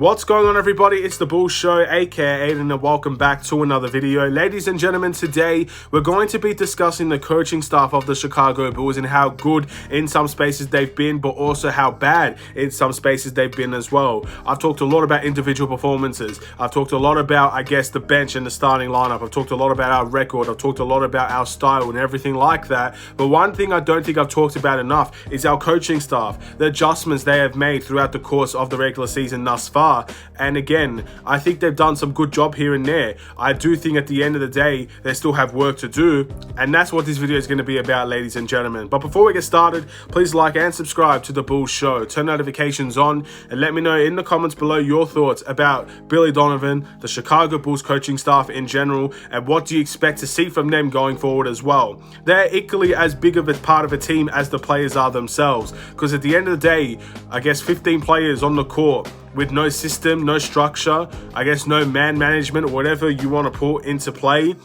What's going on, everybody? It's the Bulls Show, aka Aiden, and welcome back to another video. Ladies and gentlemen, today we're going to be discussing the coaching staff of the Chicago Bulls and how good in some spaces they've been, but also how bad in some spaces they've been as well. I've talked a lot about individual performances. I've talked a lot about, I guess, the bench and the starting lineup. I've talked a lot about our record. I've talked a lot about our style and everything like that. But one thing I don't think I've talked about enough is our coaching staff, the adjustments they have made throughout the course of the regular season thus far. And again, I think they've done some good job here and there. I do think at the end of the day, they still have work to do. And that's what this video is going to be about, ladies and gentlemen. But before we get started, please like and subscribe to the Bulls Show. Turn notifications on and let me know in the comments below your thoughts about Billy Donovan, the Chicago Bulls coaching staff in general, and what do you expect to see from them going forward as well. They're equally as big of a part of a team as the players are themselves. Because at the end of the day, I guess 15 players on the court with no system, no structure, I guess no man management, or whatever you want to put into play,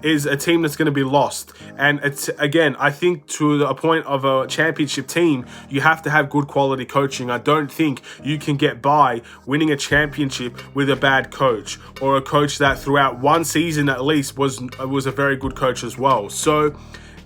is a team that's going to be lost. And it's, again, I think to a point of a championship team, you have to have good quality coaching. I don't think you can get by winning a championship with a bad coach, or a coach that throughout one season at least was a very good coach as well. So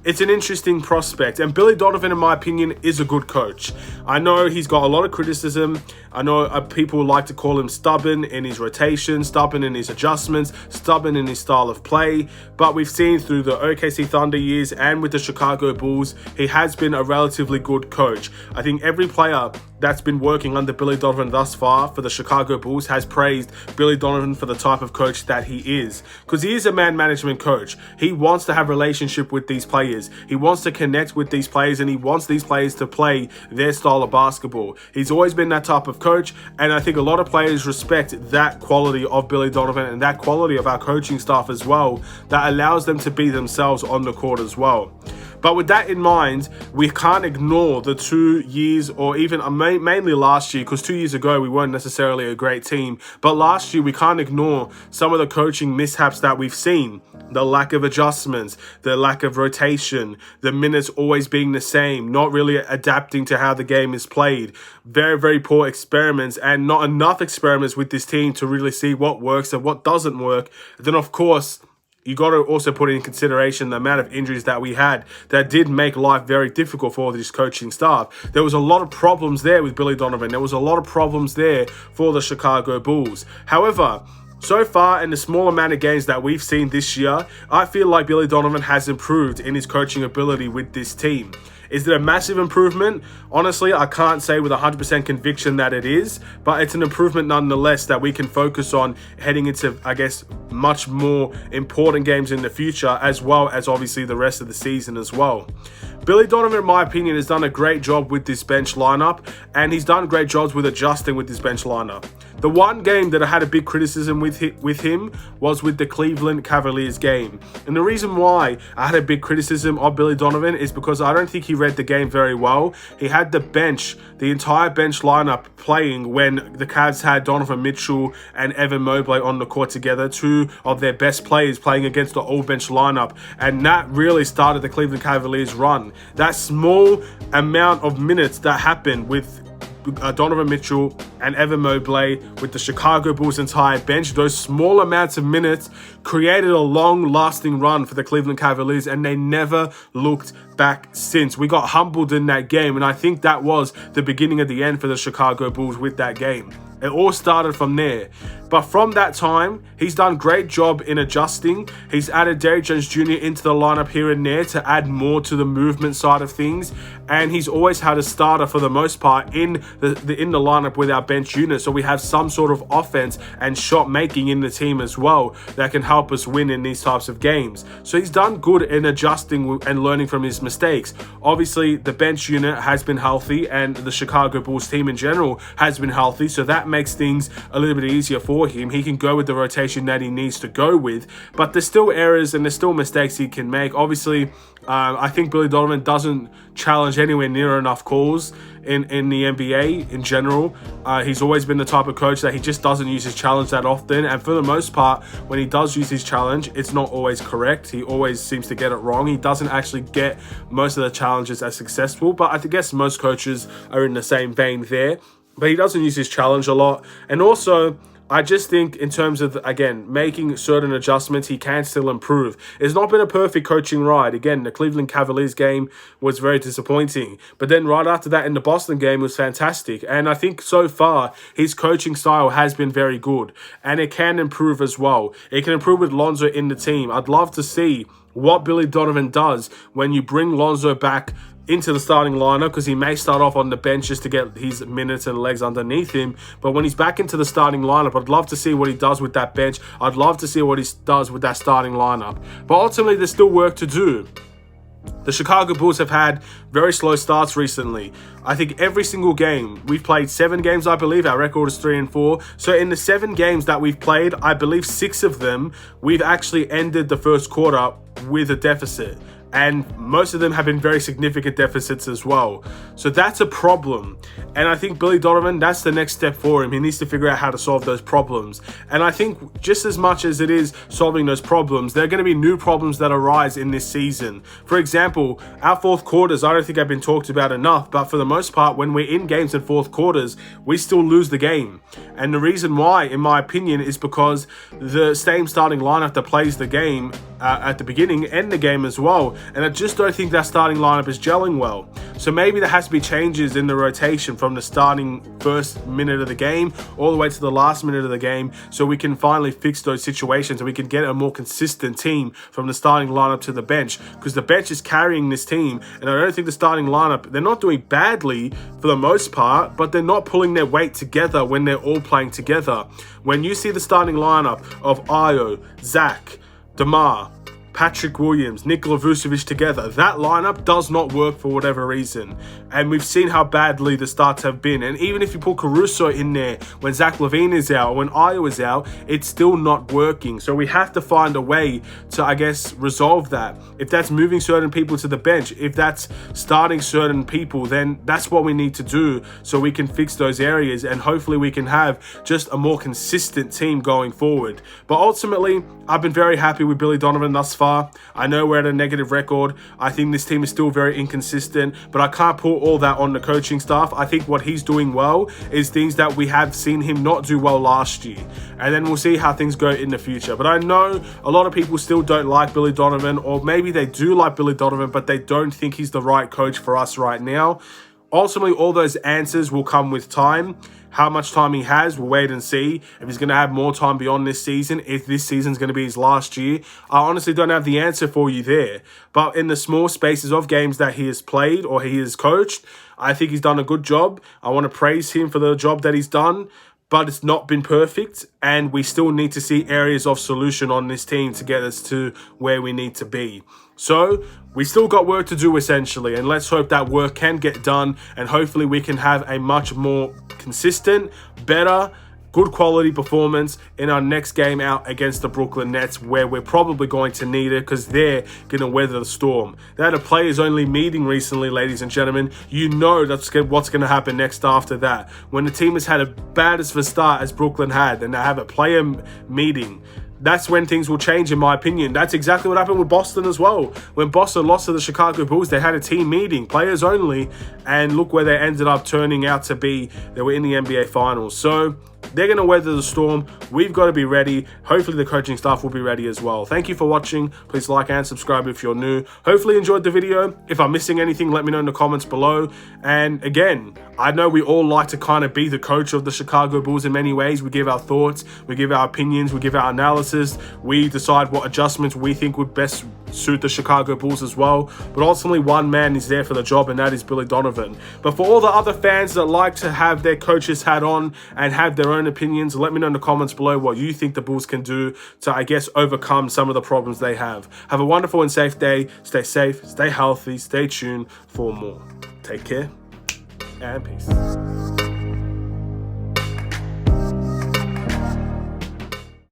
it's an interesting prospect, and Billy Donovan, in my opinion, is a good coach. I know he's got a lot of criticism. I know people like to call him stubborn in his rotation, stubborn in his adjustments, stubborn in his style of play, but we've seen through the OKC Thunder years and with the Chicago Bulls, he has been a relatively good coach. I think every player that's been working under Billy Donovan thus far for the Chicago Bulls has praised Billy Donovan for the type of coach that he is, because he is a man management coach. He wants to have a relationship with these players. He wants to connect with these players, and he wants these players to play their style of basketball. He's always been that type of coach, and I think a lot of players respect that quality of Billy Donovan and that quality of our coaching staff as well, that allows them to be themselves on the court as well. But with that in mind, we can't ignore the 2 years, or even mainly last year, because 2 years ago we weren't necessarily a great team. But last year we can't ignore some of the coaching mishaps that we've seen. The lack of adjustments, the lack of rotation, the minutes always being the same, not really adapting to how the game is played. Very, very poor experiments, and not enough experiments with this team to really see what works and what doesn't work. Then, of course, you got to also put in consideration the amount of injuries that we had that did make life very difficult for this coaching staff. There was a lot of problems there with Billy Donovan. There was a lot of problems there for the Chicago Bulls. However, so far in the small amount of games that we've seen this year, I feel like Billy Donovan has improved in his coaching ability with this team. Is it a massive improvement? Honestly, I can't say with 100% conviction that it is, but it's an improvement nonetheless that we can focus on heading into, I guess, much more important games in the future, as well as obviously the rest of the season as well. Billy Donovan, in my opinion, has done a great job with this bench lineup, and he's done great jobs with adjusting with this bench lineup. The one game that I had a big criticism with him was with the Cleveland Cavaliers game. And the reason why I had a big criticism of Billy Donovan is because I don't think he read the game very well. He had the entire bench lineup playing when the Cavs had Donovan Mitchell and Evan Mobley on the court together, 2 of their best players playing against the all-bench lineup. And that really started the Cleveland Cavaliers run. That small amount of minutes that happened with Donovan Mitchell and Evan Mobley with the Chicago Bulls entire bench, those small amounts of minutes created a long-lasting run for the Cleveland Cavaliers, and they never looked back since. We got humbled in that game, and I think that was the beginning of the end for the Chicago Bulls with that game. It all started from there. But from that time, he's done a great job in adjusting. He's added Derrick Jones Jr. into the lineup here and there to add more to the movement side of things. And he's always had a starter for the most part in the lineup with our bench unit. So we have some sort of offense and shot making in the team as well that can help us win in these types of games. So he's done good in adjusting and learning from his mistakes. Obviously, the bench unit has been healthy, and the Chicago Bulls team in general has been healthy. So that makes things a little bit easier for him. He can go with the rotation that he needs to go with, but there's still errors and there's still mistakes he can make. Obviously, I think Billy Donovan doesn't challenge anywhere near enough calls in the NBA in general. He's always been the type of coach that he just doesn't use his challenge that often, and for the most part, when he does use his challenge, it's not always correct. He always seems to get it wrong. He doesn't actually get most of the challenges as successful, but I guess most coaches are in the same vein there. but he doesn't use his challenge a lot. And also, I just think in terms of, again, making certain adjustments, he can still improve. It's not been a perfect coaching ride. Again, the Cleveland Cavaliers game was very disappointing. But then right after that in the Boston game was fantastic. And I think so far, his coaching style has been very good. And it can improve as well. It can improve with Lonzo in the team. I'd love to see what Billy Donovan does when you bring Lonzo back into the starting lineup, because he may start off on the bench just to get his minutes and legs underneath him. But when he's back into the starting lineup, I'd love to see what he does with that bench. I'd love to see what he does with that starting lineup. But ultimately, there's still work to do. The Chicago Bulls have had very slow starts recently. I think every single game, we've played 7 games, I believe. Our record is 3-4. So in the 7 games that we've played, I believe 6 of them, we've actually ended the first quarter with a deficit. And most of them have been very significant deficits as well. So that's a problem. And I think Billy Donovan, that's the next step for him. He needs to figure out how to solve those problems. And I think just as much as it is solving those problems, there are going to be new problems that arise in this season. For example, our fourth quarters, I don't think have been talked about enough. But for the most part, when we're in games in fourth quarters, we still lose the game. And the reason why, in my opinion, is because the same starting lineup that plays the game at the beginning and the game as well. And I just don't think that starting lineup is gelling well. So maybe there has to be changes in the rotation from the starting first minute of the game all the way to the last minute of the game, so we can finally fix those situations and we can get a more consistent team from the starting lineup to the bench, because the bench is carrying this team. And I don't think the starting lineup, they're not doing badly for the most part, but they're not pulling their weight together when they're all playing together. When you see the starting lineup of Ayo, Zach, DeMar, Patrick Williams, Nikola Vucevic together, that lineup does not work for whatever reason. And we've seen how badly the starts have been. And even if you put Caruso in there when Zach LaVine is out, when Ayo is out, it's still not working. So we have to find a way to, I guess, resolve that. If that's moving certain people to the bench, if that's starting certain people, then that's what we need to do so we can fix those areas. And hopefully we can have just a more consistent team going forward. But ultimately, I've been very happy with Billy Donovan thus far. I know we're at a negative record. I think this team is still very inconsistent, but I can't put all that on the coaching staff. I think what he's doing well is things that we have seen him not do well last year. And then we'll see how things go in the future. But I know a lot of people still don't like Billy Donovan, or maybe they do like Billy Donovan, but they don't think he's the right coach for us right now. Ultimately, all those answers will come with time. How much time he has, we'll wait and see. If he's going to have more time beyond this season, if this season's going to be his last year, I honestly don't have the answer for you there. But in the small spaces of games that he has played or he has coached, I think he's done a good job. I want to praise him for the job that he's done. But it's not been perfect, and we still need to see areas of solution on this team to get us to where we need to be. So we still got work to do, essentially, and let's hope that work can get done, and hopefully we can have a much more consistent, better, good quality performance in our next game out against the Brooklyn Nets, where we're probably going to need it because they're going to weather the storm. They had a players-only meeting recently, ladies and gentlemen. You know that's what's going to happen next after that. When the team has had as bad of a start as Brooklyn had, and they have a player meeting, that's when things will change, in my opinion. That's exactly what happened with Boston as well. When Boston lost to the Chicago Bulls, they had a team meeting, players only, and look where they ended up turning out to be. They were in the NBA Finals. So they're going to weather the storm. We've got to be ready. Hopefully the coaching staff will be ready as well. Thank you for watching. Please like and subscribe if you're new. Hopefully you enjoyed the video. If I'm missing anything, let me know in the comments below. And again, I know we all like to kind of be the coach of the Chicago Bulls in many ways. We give our thoughts, we give our opinions, we give our analysis. We decide what adjustments we think would best suit the Chicago Bulls as well. But ultimately, one man is there for the job, and that is Billy Donovan. But for all the other fans that like to have their coach's hat on and have their own opinions, let me know in the comments below what you think the Bulls can do to, I guess, overcome some of the problems they have. Have a wonderful and safe day. Stay safe, stay healthy, stay tuned for more. Take care and peace.